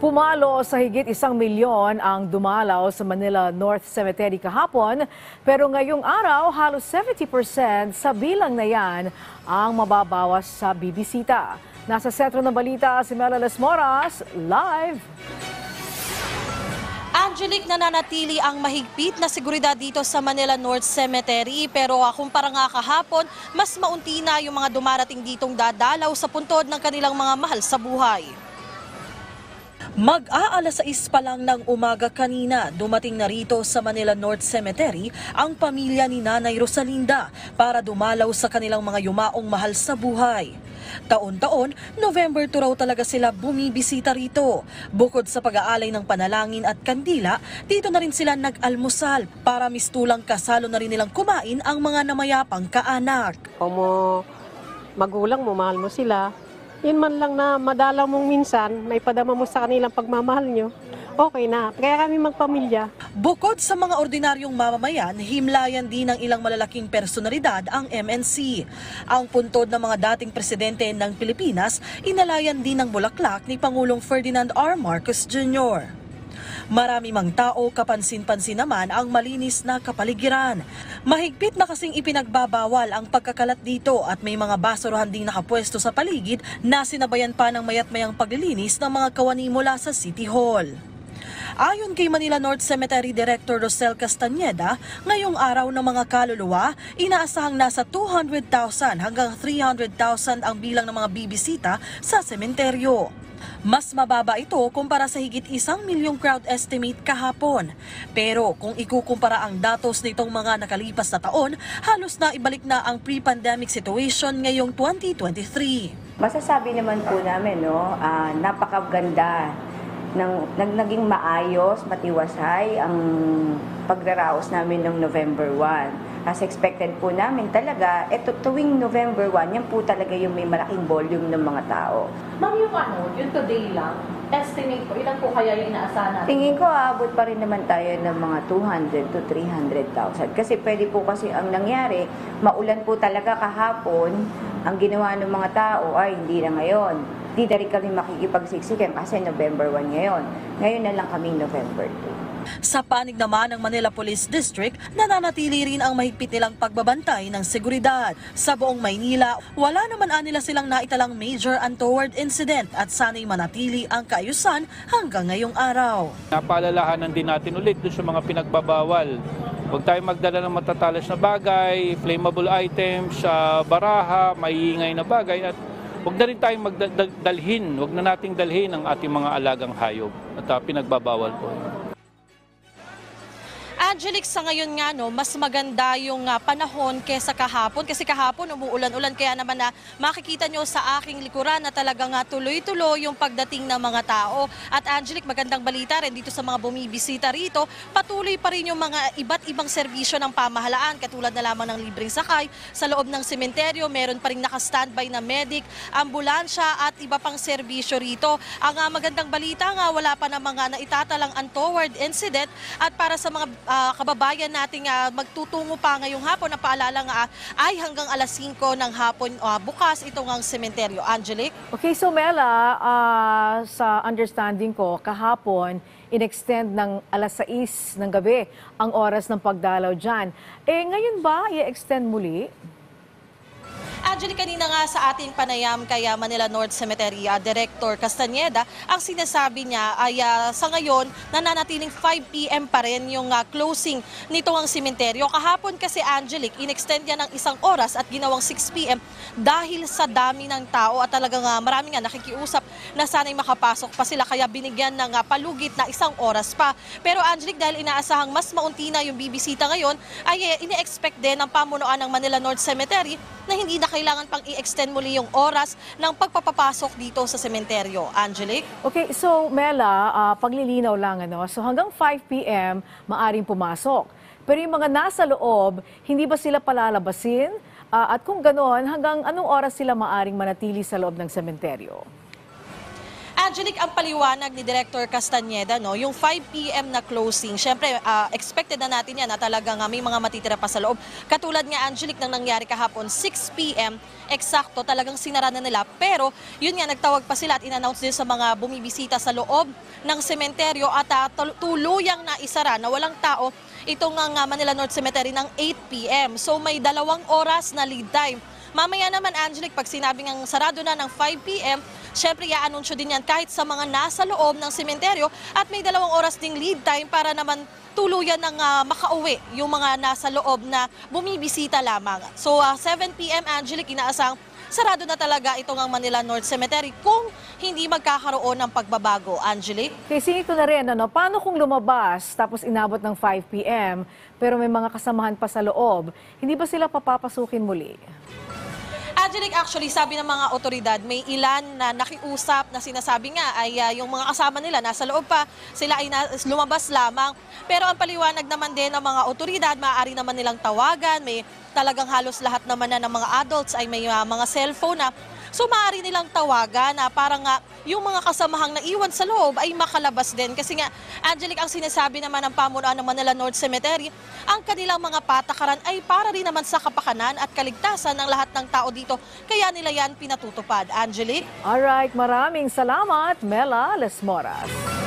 Pumalo sa higit 1 milyon ang dumalaw sa Manila North Cemetery kahapon, pero ngayong araw halos 70% sa bilang na yan ang mababawas sa bibisita. Nasa sentro ng balita si Mela Lesmoras, live! Angelic, nananatili ang mahigpit na seguridad dito sa Manila North Cemetery, pero kumpara nga kahapon, mas maunti na yung mga dumarating ditong dadalaw sa puntod ng kanilang mga mahal sa buhay. Mag-aalas 6 pa lang ng umaga kanina, dumating na rito sa Manila North Cemetery ang pamilya ni Nanay Rosalinda para dumalaw sa kanilang mga yumaong mahal sa buhay. Taon-taon, November 2 raw talaga sila bumibisita rito. Bukod sa pag-aalay ng panalangin at kandila, dito na rin sila nag-almusal para mistulang kasalo na rin nilang kumain ang mga namayapang kaanak. Kung mo magulang mo, mahal mo sila, yun man lang na madalaw mong minsan, may padama mo sa kanilang pagmamahal nyo, okay na. Kaya kami magpamilya. Bukod sa mga ordinaryong mamamayan, himlayan din ng ilang malalaking personalidad ang MNC. Ang puntod ng mga dating presidente ng Pilipinas, inalayan din ng bulaklak ni Pangulong Ferdinand R. Marcos Jr. Marami mang tao, kapansin-pansin naman ang malinis na kapaligiran. Mahigpit na kasing ipinagbabawal ang pagkakalat dito at may mga basurahan ding nakapwesto sa paligid na sinabayan pa ng mayat-mayang paglilinis ng mga kawani mula sa City Hall. Ayon kay Manila North Cemetery Director Rosel Castañeda, ngayong araw ng mga kaluluwa, inaasahang nasa 200,000 hanggang 300,000 ang bilang ng mga bibisita sa sementeryo. Mas mababa ito kumpara sa higit 1 milyong crowd estimate kahapon. Pero kung ikukumpara ang datos nitong mga nakalipas na taon, halos na ibalik na ang pre-pandemic situation ngayong 2023. Masasabi naman po namin, napakaganda. Naging maayos, matiwasay ang pagraraos namin ng November 1. As expected po namin talaga, tuwing November 1, yan po talaga yung may malaking volume ng mga tao. Ma'am, yung today lang, estimate po, ilan po kaya yung inaasahan natin? Tingin ko aabot pa rin naman tayo ng mga 200 to 300,000. Kasi pwede po kasi ang nangyari, maulan po talaga kahapon, ang ginawa ng mga tao ay hindi na ngayon. Di na rin kami makikipagsiksikan kasi November 1 ngayon. Ngayon na lang kami November 2. Sa panig naman ng Manila Police District, nananatili rin ang mahigpit nilang pagbabantay ng seguridad. Sa buong Maynila, wala naman anila silang naitalang major untoward incident at sana'y manatili ang kaayusan hanggang ngayong araw. Napaalalahanan din natin ulit doon sa mga pinagbabawal. Huwag tayong magdala ng matatalas na bagay, flammable items, baraha, maiingay na bagay at huwag na rin tayong huwag na nating dalhin ang ating mga alagang hayop at pinagbabawal po. Angelic, sa ngayon nga mas maganda yung panahon kesa kahapon. Kasi kahapon umuulan-ulan, kaya naman makikita nyo sa aking likuran na talagang tuloy-tuloy yung pagdating ng mga tao. At Angelic, magandang balita rin dito sa mga bumibisita rito. Patuloy pa rin yung mga iba't ibang serbisyo ng pamahalaan, katulad na lamang ng libreng sakay sa loob ng sementeryo. Meron pa rin naka-standby na medic, ambulansya at iba pang serbisyo rito. Ang magandang balita nga, wala pa na mga naitatalang untoward incident. At para sa mga kababayan nating magtutungo pa ngayong hapon, na paalala nga ay hanggang alas 5 ng hapon bukas itong ang sementeryo. Angelic? Okay, so Mela, sa understanding ko, kahapon, in-extend ng alas 6 ng gabi ang oras ng pagdalaw dyan. Ngayon ba i-extend muli? Angelic, kanina nga sa ating panayam kay Manila North Cemetery Director Castañeda, ang sinasabi niya ay sa ngayon nananatiling 5 p.m. pa rin yung closing nito ang sementeryo. Kahapon kasi, Angelic, in-extend niya ng 1 oras at ginawang 6 p.m. dahil sa dami ng tao at talagang marami nga nakikiusap na sana'y makapasok pa sila, kaya binigyan ng palugit na 1 oras pa. Pero Angelic, dahil inaasahang mas maunti na yung bibisita ngayon, ay ine-expect din ng pamunuan ng Manila North Cemetery na hindi na kailangan pang i-extend muli yung oras ng pagpapapasok dito sa sementeryo. Angelic? Okay, so Mela, paglilinaw lang, so hanggang 5 p.m. maaring pumasok. Pero yung mga nasa loob, hindi ba sila palalabasin? At kung ganoon, hanggang anong oras sila maaring manatili sa loob ng sementeryo? Angelic, ang paliwanag ni Director Castañeda, no, yung 5 p.m. na closing, syempre expected na natin yan na talagang may mga matitira pa sa loob. Katulad nga, Angelic, nang nangyari kahapon, 6 p.m. eksakto talagang sinara na nila. Pero yun nga, nagtawag pa sila at in-announce din sa mga bumibisita sa loob ng sementeryo at tuluyang na isara na walang tao itong Manila North Cemetery ng 8 p.m. So may 2 oras na lead time. Mamaya naman, Angelic, pag sinabing ang sarado na ng 5 p.m., syempre, i-anunsyo din yan kahit sa mga nasa loob ng sementeryo at may 2 oras ding lead time para naman tuluyan ng makauwi yung mga nasa loob na bumibisita lamang. So, 7 p.m. Angelic, inaasang sarado na talaga itong ang Manila North Cemetery kung hindi magkakaroon ng pagbabago. Angelic? Kasi ito na rin, paano kung lumabas tapos inabot ng 5 p.m. pero may mga kasamahan pa sa loob, hindi ba sila papapasukin muli? Angelic, actually, sabi ng mga otoridad, may ilan na nakiusap na sinasabi nga ay yung mga kasama nila nasa loob pa, sila ay lumabas lamang. Pero ang paliwanag naman din ng mga otoridad, maaari naman nilang tawagan, may talagang halos lahat naman na ng mga adults ay may mga cellphone na. So maaari nilang tawagan na parang yung mga kasamahang naiwan sa loob ay makalabas din. Kasi nga, Angelic, ang sinasabi naman ng pamunuan ng Manila North Cemetery, ang kanilang mga patakaran ay para rin naman sa kapakanan at kaligtasan ng lahat ng tao dito. Kaya nila yan pinatutupad. Angelic? Alright, maraming salamat, Mela Lesmoras.